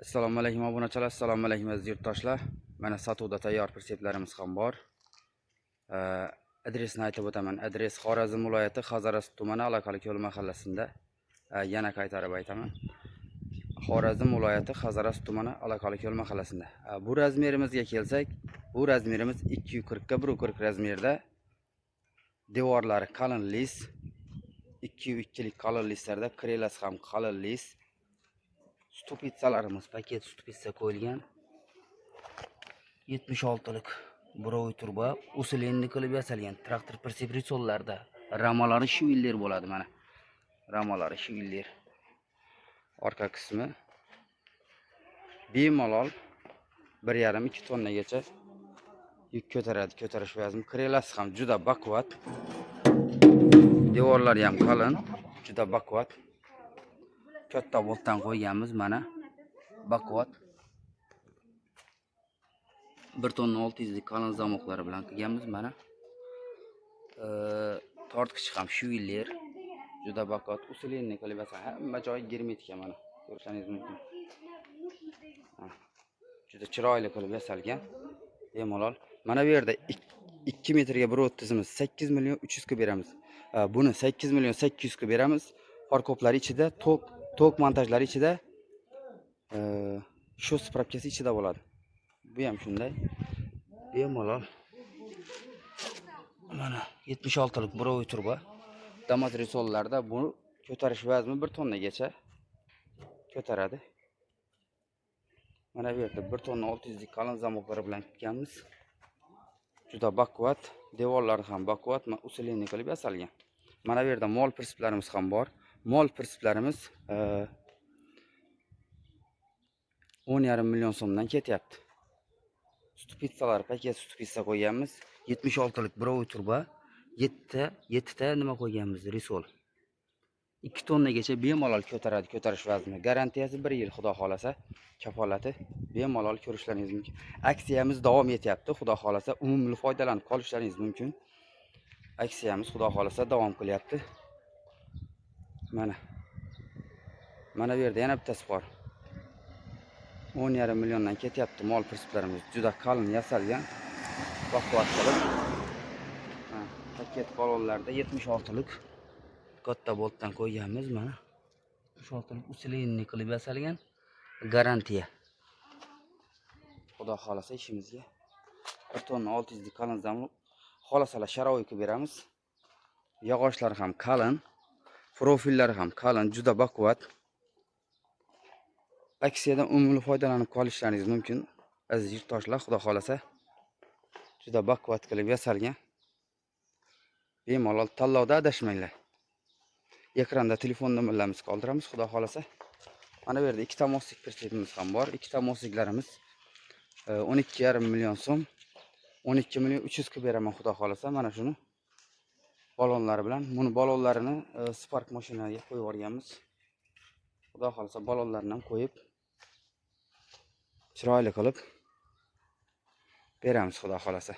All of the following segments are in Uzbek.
Assalomu alaykum obunachilar, assalomu alaykum aziz yurtdoshlar. Mana sotuvda tayyor perseplarimiz ham bor. Adresini aytib o'taman. Adres Xorazm viloyati Xazaras tumani Alaqali ko'l mahallasida. Yana qaytarib aytaman. Xorazm viloyati Xazaras tumani Alaqali ko'l mahallasida. Bu razmerimizga kelsak, bu razmerimiz 240 ga 140 razmerda. Devorlari qalin lis, 2 lik qalin lislarda, krelasi ham qalin lis. Stupitsalarimiz paket stupitsa qo'yilgan. 76 lik burovoy turba, usilenni qilib yasalgan traktor persepritsollarda. Ramalari shivillar bo'ladi mana. Ramalari shivillar. Orqa qismi bemalol 1,5-2 tonnagacha yuk ko'taradi, ko'tarish vazni. Krelasi ham juda baquvvat. Devorlari ham qalin, juda baquvvat. Katta boltdan qo'yganmiz mana. Baquvvat. 1 tonna 600 lik qalin zamoqlari bilan qilganmiz mana. Tortqichi ham shivillar, juda baquvvat. Usilenni qilib yasalgan. Hamma joyi germetika mana. Ko'rishingiz mumkin. Juda chiroyli qilib yasalgan. Bemalol. Mana bu yerda 2 metrga bir o'ttizimiz 8 million 300 ga beramiz. Buni 8 million 800 ga beramiz. Parkoplari ichida, tok montajlari ichida, shu spravkasi ichida bo'ladi. Bu ham shunday. Bemalol. Mana 76 lik burovoy turba. Damas risollarda bu ko'tarish vazni 1 tonnagacha ko'taradi. Mana bu yerda 1 tonna 600 lik qalin zamoqlari bilan qilganmiz. Juda baquvvat, devorlari ham baquvvat, usilenni qilib yasalgan. Mana bu yerda mol perseplarimiz ham bor. Mol perseplarimiz 10,5 million so'mdan ketyapti. Stupitsalar paket stupitsa qo'yganmiz. 76 lik burovoy turba, 7 ta nima qo'yganmiz? Risol. 2 tonnagacha bemalol ko'taradi, ko'tarish vazni. Garantiyasi 1 yil, xudo xolasa. Kafolati bemalol ko'rishlaringiz mumkin. Aksiyamiz davom etyapti, xudo xolasa. Umumiy foydalanib qolishlaringiz mumkin. Aksiyamiz xudo xolasa davom qilyapti. Mana. Mana bu yerda yana bittasi bor. 10,5 milliondan ketyapti mol perseplarimiz. Juda qalin yasalgan. Baquvvat qilib. Paket balonlarda 76 lik katta boltdan qo'yganmiz mana. 76 lik usilenni qilib yasalgan. Garantiya. Xudo xolasa ishimizga 1 tonna 600 lik qalin zamoq xolasalar sharoitga beramiz. Yog'ochlari ham qalin, profillari ham qalin, juda baquvvat. Aksiyadan umumiy foydalanib qolishlaringiz mumkin. Aziz yurtdoshlar, xudo xolasa juda baquvvat qilib yasalgan. Bemalol tanlovda adashmanglar. Ekranda telefon nomerlarimizni qoldiramiz, xudo xolasa. Mana bu yerda 2 ta moslik persepimiz ham bor. 2 ta mosliklarimiz 12,5 million so'm. 12 million 300 ga beraman, xudo xolasa. Mana shuni balonlari bilan. Buni balonlarini Spark mashinaga qo'yib yuborganmiz. Xudo xolasa balonlarni ham qo'yib chiroyli qilib beramiz, xudo xolasa.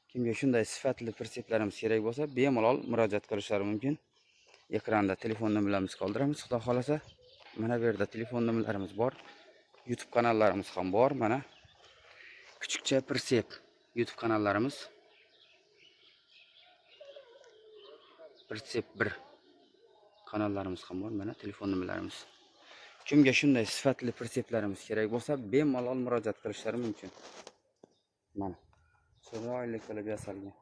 Kimga shunday sifatli perseplarimiz kerak bo'lsa, bemalol murojaat qilishlari mumkin. Ekranda telefon nomerlarimizni qoldiramiz, xudo xolasa. Mana bu yerda telefon nomerlarimiz bor. YouTube kanallarimiz ham bor. Mana Kichikcha persep YouTube kanallarimiz. Persep 1 kanallarimiz ham bor. Mana telefon nomerlarimiz. Kimga shunday sifatli perseplarimiz kerak bo'lsa, bemalol murojaat qilishlari mumkin. Mana chiroyli qilib yasalgan.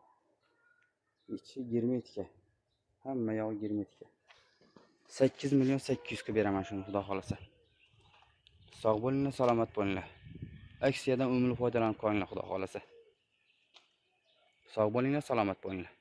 Ichi germetika. Hamma yog'i germetika. 8 million 800 ga beraman shuni, xudo xolasa. Sog' bo'linglar, salomat bo'linglar. Aksiyadan umumiy foydalanib qolinglar, xudo xolasa. Sog' bo'linglar, salomat bo'linglar.